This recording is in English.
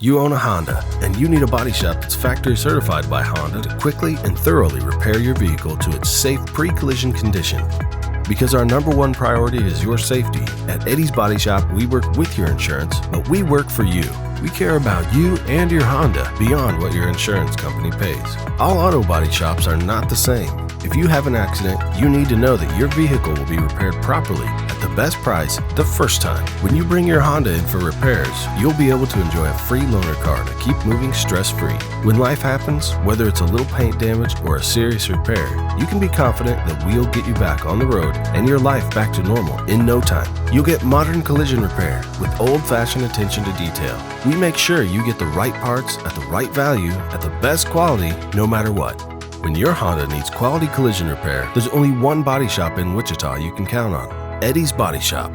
You own a Honda, and you need a body shop that's factory certified by Honda to quickly and thoroughly repair your vehicle to its safe pre-collision condition. Because our number one priority is your safety, at Eddie's Body Shop, we work with your insurance, but we work for you. We care about you and your Honda beyond what your insurance company pays. All auto body shops are not the same. If you have an accident, you need to know that your vehicle will be repaired properly at the best price the first time. When you bring your Honda in for repairs, you'll be able to enjoy a free loaner car to keep moving stress-free. When life happens, whether it's a little paint damage or a serious repair, you can be confident that we'll get you back on the road and your life back to normal in no time. You'll get modern collision repair with old-fashioned attention to detail. We make sure you get the right parts at the right value at the best quality no matter what. When your Honda needs quality collision repair, there's only one body shop in Wichita you can count on: Eddie's Body Shop.